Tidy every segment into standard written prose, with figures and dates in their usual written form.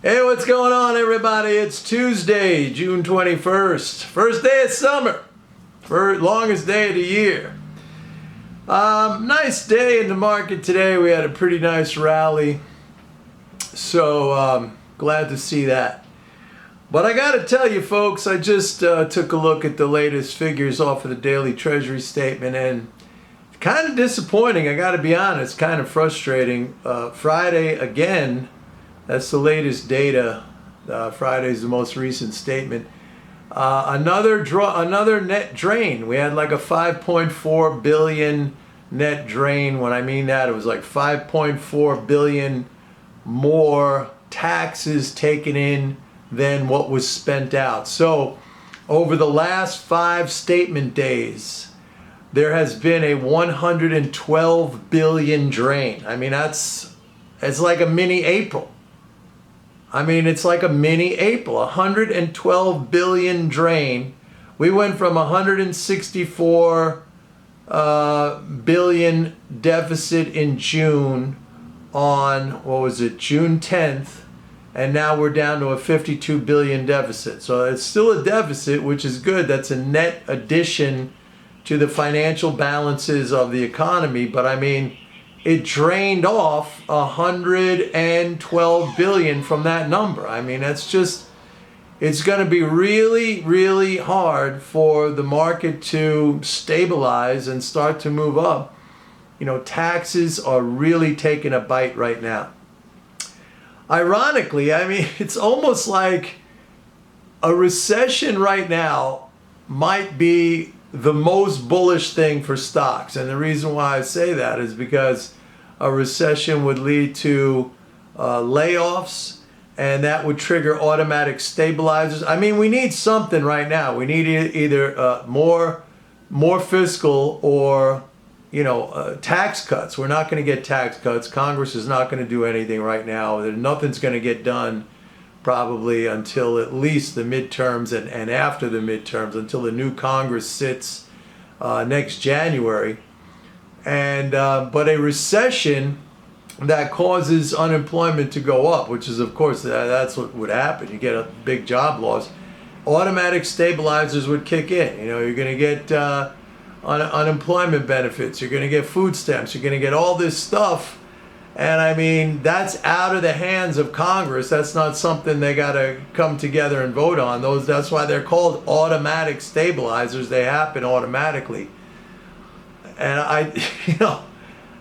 Hey, what's going on, everybody? It's Tuesday, June 21st. First day of summer. Longest day of the year. Nice day in the market today. We had a pretty nice rally. So, glad to see that. But I got to tell you, folks, I just took a look at the latest figures off of the daily Treasury Statement, and kind of disappointing, I got to be honest, kind of frustrating. Friday, again, that's the latest data. Friday's the most recent statement. Another net drain. We had like a 5.4 billion net drain. When I mean that, it was like 5.4 billion more taxes taken in than what was spent out. So over the last 5 statement days, there has been a 112 billion drain. I mean, it's like a mini April. It's like a mini April, 112 billion drain. We went from 164 billion deficit in June on, what was it, June 10th, and now we're down to a 52 billion deficit. So it's still a deficit, which is good. That's a net addition to the financial balances of the economy, but it drained off 112 billion from that number. It's going to be really, really hard for the market to stabilize and start to move up. Taxes are really taking a bite right now. Ironically, it's almost like a recession right now might be the most bullish thing for stocks. And the reason why I say that is because a recession would lead to layoffs, and that would trigger automatic stabilizers. We need something right now. We need either more fiscal or tax cuts. We're not going to get tax cuts. Congress is not going to do anything right now. Nothing's going to get done probably until at least the midterms and after the midterms, until the new Congress sits next January. And but a recession that causes unemployment to go up, which is, of course, that's what would happen. You get a big job loss. Automatic stabilizers would kick in. You're going to get unemployment benefits. You're going to get food stamps. You're going to get all this stuff. And that's out of the hands of Congress. That's not something they got to come together and vote on. That's why they're called automatic stabilizers. They happen automatically. And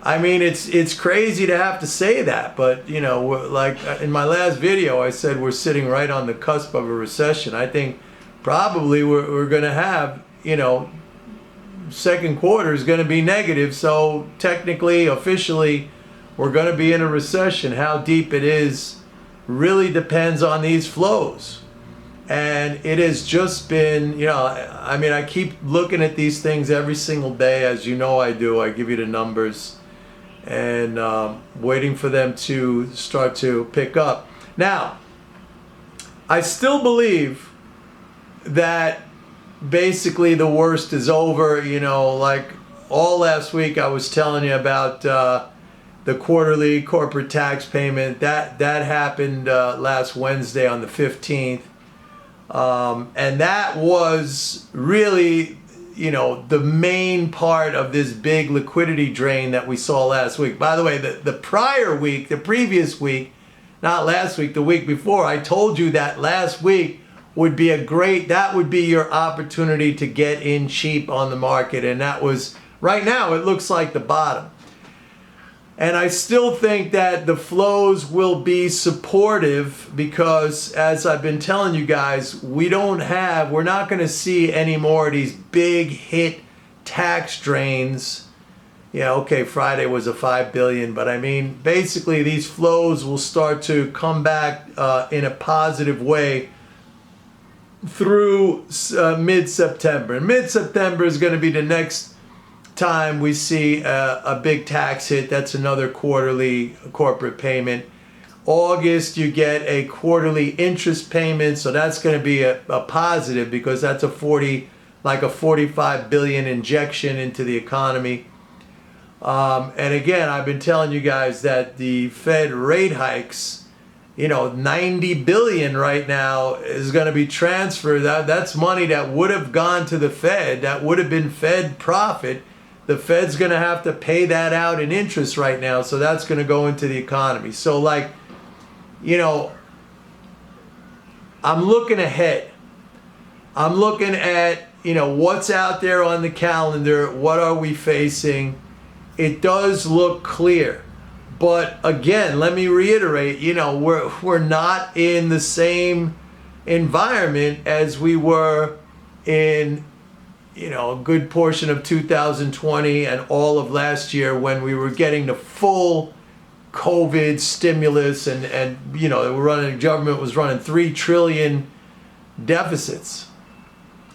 it's crazy to have to say that, but like in my last video, I said we're sitting right on the cusp of a recession. I think probably we're going to have, second quarter is going to be negative. So technically, officially, we're going to be in a recession. How deep it is really depends on these flows. And it has just been, I keep looking at these things every single day, as you know I do. I give you the numbers and waiting for them to start to pick up. Now, I still believe that basically the worst is over. Like all last week I was telling you about the quarterly corporate tax payment. That happened last Wednesday on the 15th. And that was really, the main part of this big liquidity drain that we saw last week. By the way, the prior week, the previous week, not last week, the week before, I told you that last week would be that would be your opportunity to get in cheap on the market. And that was, right now, it looks like the bottom. And I still think that the flows will be supportive because, as I've been telling you guys, we're not going to see any more of these big hit tax drains. Yeah, okay, Friday was a 5 billion, but basically these flows will start to come back in a positive way through mid-September. And mid-September is going to be the next time we see a big tax hit. That's another quarterly corporate payment. August, you get a quarterly interest payment, so that's going to be a positive because that's a 45 billion injection into the economy. And again, I've been telling you guys that the Fed rate hikes 90 billion right now is going to be transferred. That's money that would have gone to the Fed, that would have been Fed profit. The Fed's going to have to pay that out in interest right now, so that's going to go into the economy. So I'm looking ahead. I'm looking at what's out there on the calendar. What are we facing? It does look clear. But again, let me reiterate, we're not in the same environment as we were in, a good portion of 2020 and all of last year when we were getting the full COVID stimulus and the government was running 3 trillion deficits.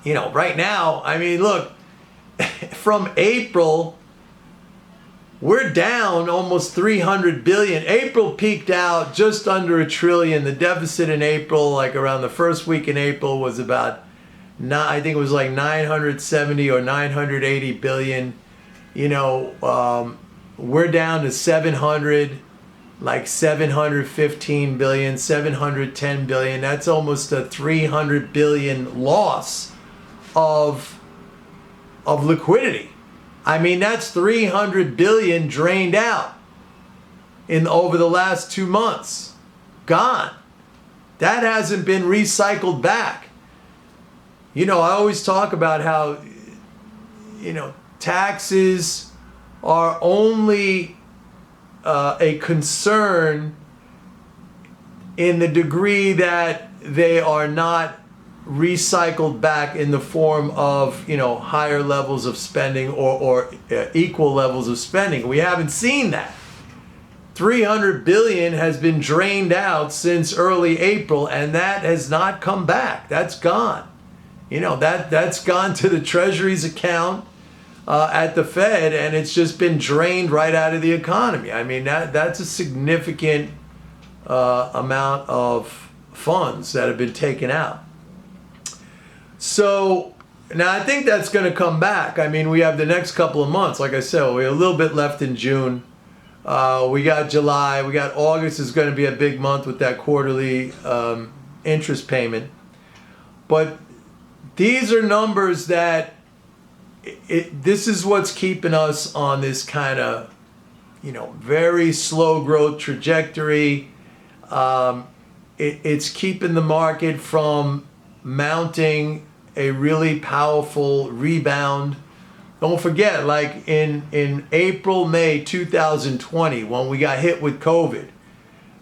Right now, I mean, look, from April, we're down almost 300 billion. April peaked out just under $1 trillion. The deficit in April, like around the first week in April, was about, I think it was like 970 or 980 billion. We're down to 700, like 715 billion, 710 billion. That's almost a 300 billion loss of liquidity. I mean, that's 300 billion drained out over the last 2 months. Gone. That hasn't been recycled back. I always talk about how, taxes are only a concern in the degree that they are not recycled back in the form of higher levels of spending or equal levels of spending. We haven't seen that. 300 billion has been drained out since early April, and that has not come back. That's gone. That's gone to the Treasury's account at the Fed, and it's just been drained right out of the economy. I mean, that's a significant amount of funds that have been taken out. So now I think that's going to come back. I mean, we have the next couple of months. Like I said, we have a little bit left in June. We got July. We got August is going to be a big month with that quarterly interest payment. But these are numbers that this is what's keeping us on this kind of, very slow growth trajectory. It's keeping the market from mounting a really powerful rebound. Don't forget, like in April, May 2020, when we got hit with COVID,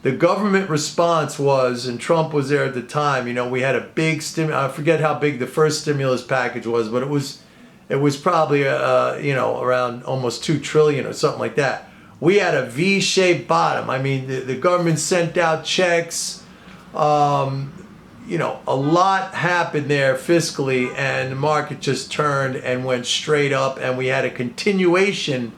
the government response was, and Trump was there at the time, we had a big I forget how big the first stimulus package was, but it was probably around almost 2 trillion or something like that. We had a V-shaped bottom. I mean, the government sent out checks. A lot happened there fiscally, and the market just turned and went straight up, and we had a continuation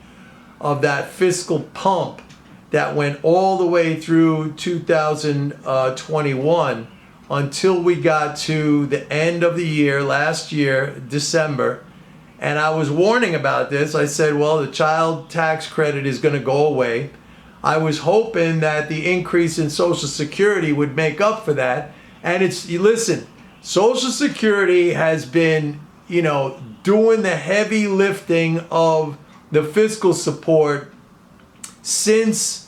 of that fiscal pump that went all the way through 2021 until we got to the end of the year, last year, December. And I was warning about this. I said, well, the child tax credit is going to go away. I was hoping that the increase in Social Security would make up for that. And listen, Social Security has been, doing the heavy lifting of the fiscal support since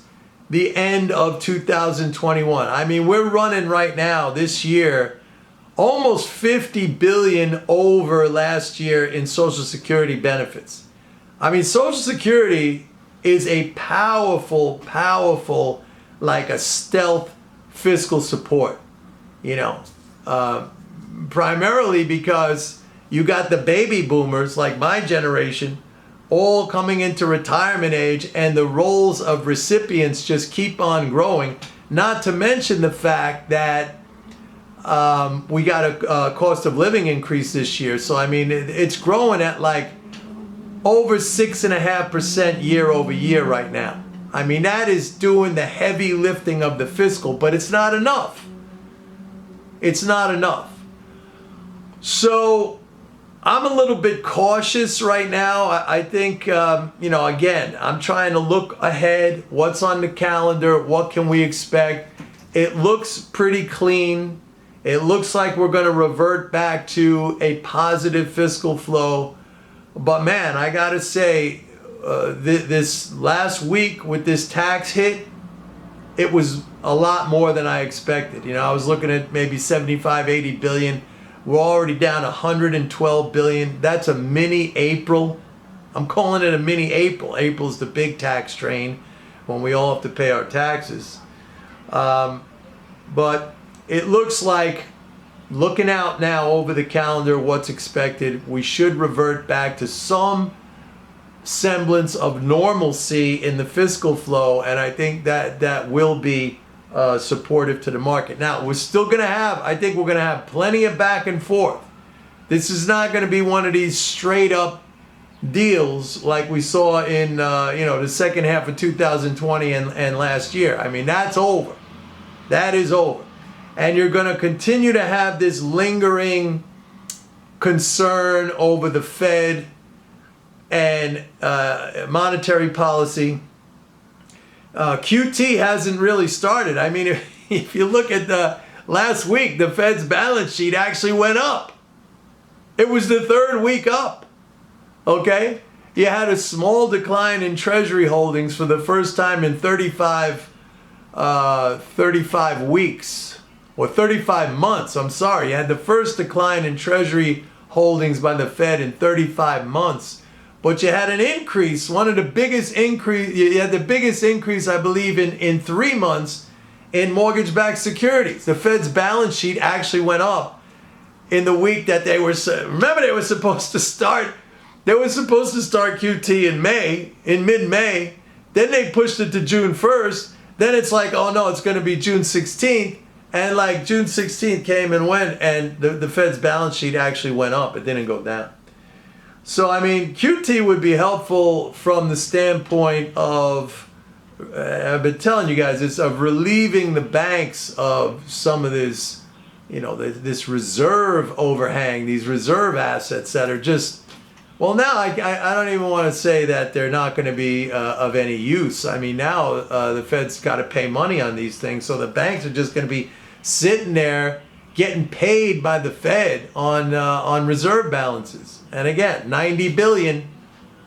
the end of 2021. I mean, we're running right now this year almost 50 billion over last year in Social Security benefits. I mean, Social Security is a powerful, like a stealth fiscal support. Primarily because you got the baby boomers like my generation all coming into retirement age, and the roles of recipients just keep on growing, not to mention the fact that we got a cost of living increase this year. So I mean, it's growing at like over 6.5% year over year right now. I mean, that is doing the heavy lifting of the fiscal, but it's not enough. It's not enough. So I'm a little bit cautious right now. I think, again, I'm trying to look ahead. What's on the calendar? What can we expect? it looks pretty clean. It looks like we're going to revert back to a positive fiscal flow. But man, I got to say, this last week with this tax hit, it was a lot more than I expected. You know, I was looking at maybe 75, 80 billion. We're already down 112 billion. That's a mini April. I'm calling it a mini April. April's the big tax train when we all have to pay our taxes. But it looks like, looking out now over the calendar, what's expected, we should revert back to some semblance of normalcy in the fiscal flow, and I think that will be supportive to the market. Now, we're still going to have, I think we're going to have plenty of back and forth. This is not going to be one of these straight up deals like we saw in the second half of 2020 and last year. I mean, that's over. That is over. And you're going to continue to have this lingering concern over the Fed and monetary policy. QT hasn't really started. I mean, if you look at the last week, the Fed's balance sheet actually went up. It was the third week up. Okay? You had a small decline in Treasury holdings for the first time in 35 weeks. Or 35 months, I'm sorry. You had the first decline in Treasury holdings by the Fed in 35 months. But you had an increase, you had the biggest increase, I believe, in 3 months in mortgage-backed securities. The Fed's balance sheet actually went up in the week that they were, remember they were supposed to start QT in mid-May. Then they pushed it to June 1st. Then it's like, oh no, it's going to be June 16th. And like June 16th came and went, and the Fed's balance sheet actually went up. It didn't go down. So, I mean, QT would be helpful from the standpoint of, I've been telling you guys this, of relieving the banks of some of this, this reserve overhang, these reserve assets that are just, well, now I don't even want to say that they're not going to be of any use. I mean, now the Fed's got to pay money on these things, so the banks are just going to be sitting there getting paid by the Fed on reserve balances. And again, 90 billion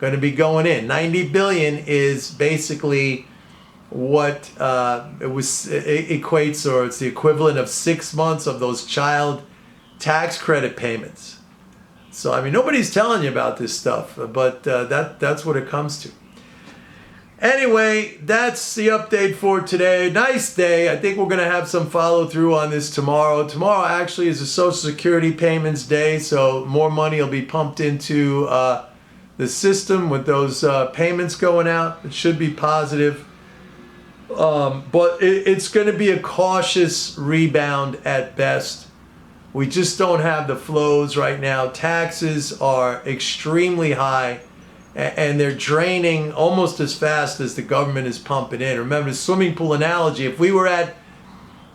going to be going in. 90 billion is basically what equates, or it's the equivalent of 6 months of those child tax credit payments. So, I mean, nobody's telling you about this stuff, but that's what it comes to. Anyway, that's the update for today. Nice day. I think we're going to have some follow through on this tomorrow. Tomorrow actually is a Social Security payments day, so more money will be pumped into the system with those payments going out. It should be positive. But it's going to be a cautious rebound at best. We just don't have the flows right now. Taxes are extremely high, and they're draining almost as fast as the government is pumping in. Remember the swimming pool analogy. If we were at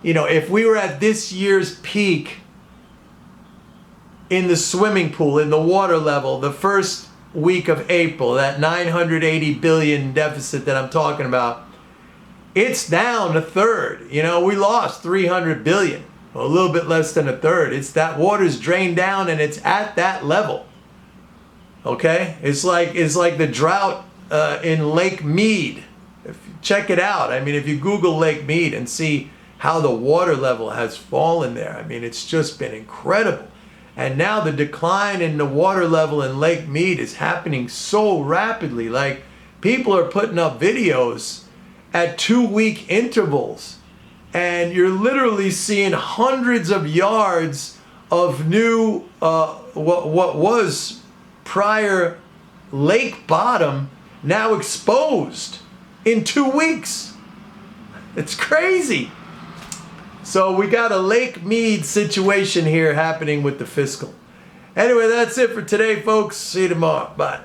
this year's peak in the swimming pool, in the water level, the first week of April, that 980 billion deficit that I'm talking about, it's down a third. We lost 300 billion. A little bit less than a third. It's that water's drained down and it's at that level. Okay? It's like the drought in Lake Mead. Check it out. I mean, if you Google Lake Mead and see how the water level has fallen there, I mean, it's just been incredible. And now the decline in the water level in Lake Mead is happening so rapidly. Like, people are putting up videos at 2-week intervals. And you're literally seeing hundreds of yards of new, what was prior lake bottom now exposed in 2 weeks. It's crazy. So we got a Lake Mead situation here happening with the fiscal. Anyway, that's it for today, folks. See you tomorrow. Bye.